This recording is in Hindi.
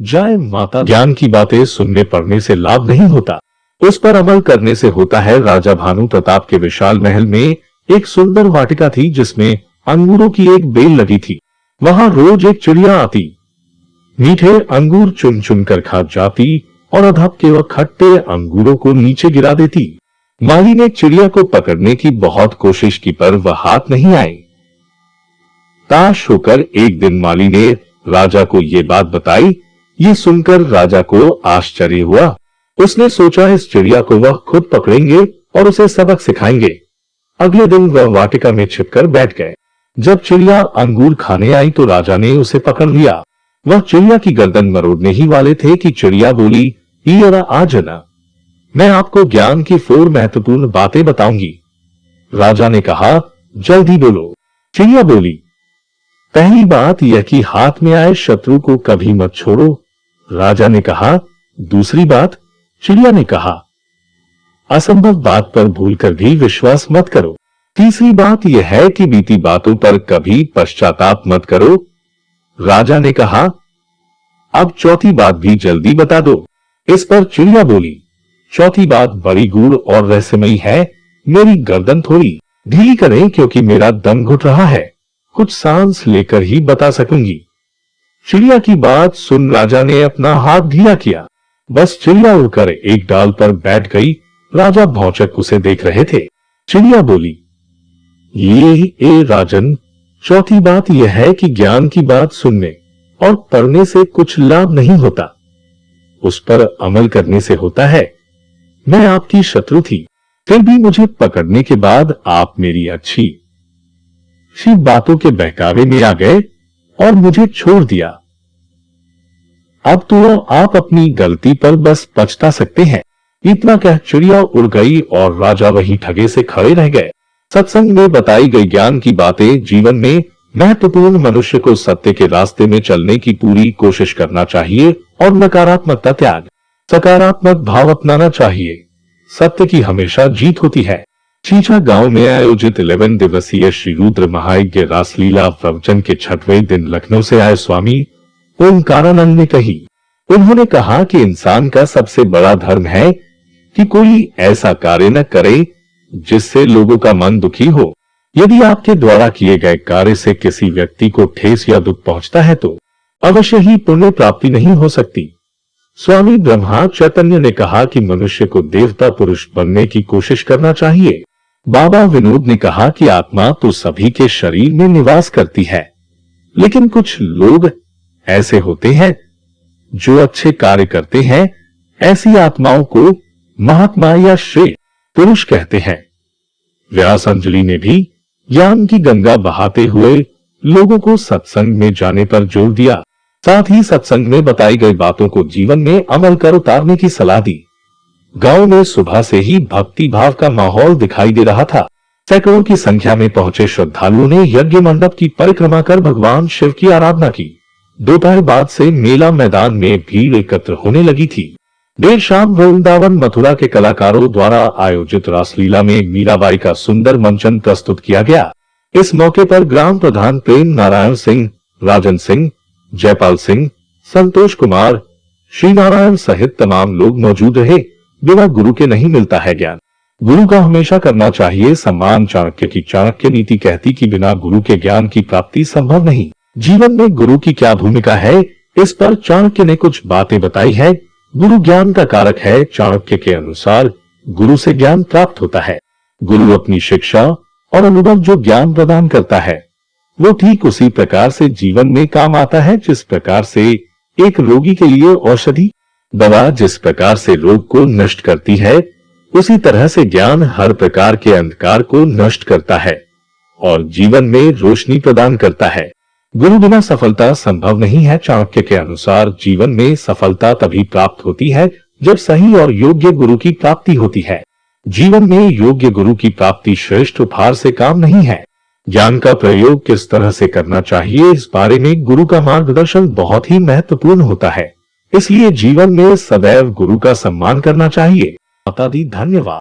जय माता। ज्ञान की बातें सुनने पढ़ने से लाभ नहीं होता, उस पर अमल करने से होता है। राजा भानु प्रताप के विशाल महल में एक सुंदर वाटिका थी जिसमें अंगूरों की एक बेल लगी थी। वहां रोज एक चिड़िया आती, मीठे अंगूर चुन चुन कर खा जाती और अधपके व खट्टे अंगूरों को नीचे गिरा देती। माली ने चिड़िया को पकड़ने की बहुत कोशिश की पर वह हाथ नहीं आई। ताश होकर एक दिन माली ने राजा को ये बात बताई। ये सुनकर राजा को आश्चर्य हुआ। उसने सोचा इस चिड़िया को वह खुद पकड़ेंगे और उसे सबक सिखाएंगे। अगले दिन वह वाटिका में छिपकर बैठ गए। जब चिड़िया अंगूर खाने आई तो राजा ने उसे पकड़ लिया। वह चिड़िया की गर्दन मरोड़ने ही वाले थे कि चिड़िया बोली, "ये आज ना, मैं आपको ज्ञान की 4 महत्वपूर्ण बातें बताऊंगी।" राजा ने कहा, "जल्दी बोलो।" चिड़िया बोली, "पहली बात यह कि हाथ में आए शत्रु को कभी मत छोड़ो।" राजा ने कहा, "दूसरी बात?" चिड़िया ने कहा, "असंभव बात पर भूलकर भी विश्वास मत करो। तीसरी बात यह है कि बीती बातों पर कभी पश्चाताप मत करो।" राजा ने कहा, "अब चौथी बात भी जल्दी बता दो।" इस पर चिड़िया बोली, "चौथी बात बड़ी गूढ़ और रहस्यमयी है। मेरी गर्दन थोड़ी ढीली करें क्योंकि मेरा दम घुट रहा है। कुछ सांस लेकर ही बता सकूंगी।" चिड़िया की बात सुन राजा ने अपना हाथ ढीला किया। बस चिड़िया उड़कर एक डाल पर बैठ गई। राजा भौचक उसे देख रहे थे। चिड़िया बोली, "ये राजन, चौथी बात यह है कि ज्ञान की बात सुनने और पढ़ने से कुछ लाभ नहीं होता, उस पर अमल करने से होता है। मैं आपकी शत्रु थी, फिर भी मुझे पकड़ने के बाद आप मेरी अच्छी सी बातों के बहकावे में आ गए और मुझे छोड़ दिया। अब तो आप अपनी गलती पर बस पछता सकते हैं।" इतना कह चिड़िया उड़ गई और राजा वहीं ठगे से खड़े रह गए। सत्संग में बताई गई ज्ञान की बातें जीवन में महत्वपूर्ण। मनुष्य को सत्य के रास्ते में चलने की पूरी कोशिश करना चाहिए और नकारात्मकता त्याग सकारात्मक भाव अपनाना चाहिए। सत्य की हमेशा जीत होती है। चीचा गांव में आयोजित 11 दिवसीय श्री रुद्र महायज्ञ रासलीला प्रवचन के 6वें दिन लखनऊ से आए स्वामी ओंकारानंद ने कही। उन्होंने कहा कि इंसान का सबसे बड़ा धर्म है कि कोई ऐसा कार्य न करे जिससे लोगों का मन दुखी हो। यदि आपके द्वारा किए गए कार्य से किसी व्यक्ति को ठेस या दुख पहुंचता है तो अवश्य ही पुण्य प्राप्ति नहीं हो सकती। स्वामी ब्रह्मा चैतन्य ने कहा कि मनुष्य को देवता पुरुष बनने की कोशिश करना चाहिए। बाबा विनोद ने कहा कि आत्मा तो सभी के शरीर में निवास करती है, लेकिन कुछ लोग ऐसे होते हैं जो अच्छे कार्य करते हैं। ऐसी आत्माओं को महात्मा या श्रेष्ठ पुरुष कहते हैं। व्यासांजलि ने भी ज्ञान की गंगा बहाते हुए लोगों को सत्संग में जाने पर जोर दिया। साथ ही सत्संग में बताई गई बातों को जीवन में अमल कर उतारने की सलाह दी। गांव में सुबह से ही भक्ति भाव का माहौल दिखाई दे रहा था। सैकड़ों की संख्या में पहुंचे श्रद्धालुओं ने यज्ञ मंडप की परिक्रमा कर भगवान शिव की आराधना की। दोपहर बाद से मेला मैदान में भीड़ एकत्र होने लगी थी। देर शाम वृंदावन मथुरा के कलाकारों द्वारा आयोजित रासलीला में मीराबाई का सुंदर मंचन प्रस्तुत किया गया। इस मौके पर ग्राम प्रधान प्रेम नारायण सिंह, राजन सिंह, जयपाल सिंह, संतोष कुमार, श्री नारायण सहित तमाम लोग मौजूद रहे। बिना गुरु के नहीं मिलता है ज्ञान, गुरु का हमेशा करना चाहिए सम्मान। चाणक्य की चाणक्य नीति कहती कि बिना गुरु के ज्ञान की प्राप्ति संभव नहीं। जीवन में गुरु की क्या भूमिका है, इस पर चाणक्य ने कुछ बातें बताई है। गुरु ज्ञान का कारक है। चाणक्य के अनुसार गुरु से ज्ञान प्राप्त होता है। गुरु अपनी शिक्षा और अनुभव जो ज्ञान प्रदान करता है वो ठीक उसी प्रकार से जीवन में काम आता है जिस प्रकार से एक रोगी के लिए औषधि दवा जिस प्रकार से रोग को नष्ट करती है, उसी तरह से ज्ञान हर प्रकार के अंधकार को नष्ट करता है और जीवन में रोशनी प्रदान करता है। गुरु बिना सफलता संभव नहीं है। चाणक्य के अनुसार जीवन में सफलता तभी प्राप्त होती है जब सही और योग्य गुरु की प्राप्ति होती है। जीवन में योग्य गुरु की प्राप्ति श्रेष्ठ उपहार से काम नहीं है। ज्ञान का प्रयोग किस तरह से करना चाहिए, इस बारे में गुरु का मार्गदर्शन बहुत ही महत्वपूर्ण होता है। इसलिए जीवन में सदैव गुरु का सम्मान करना चाहिए। माता दी, धन्यवाद।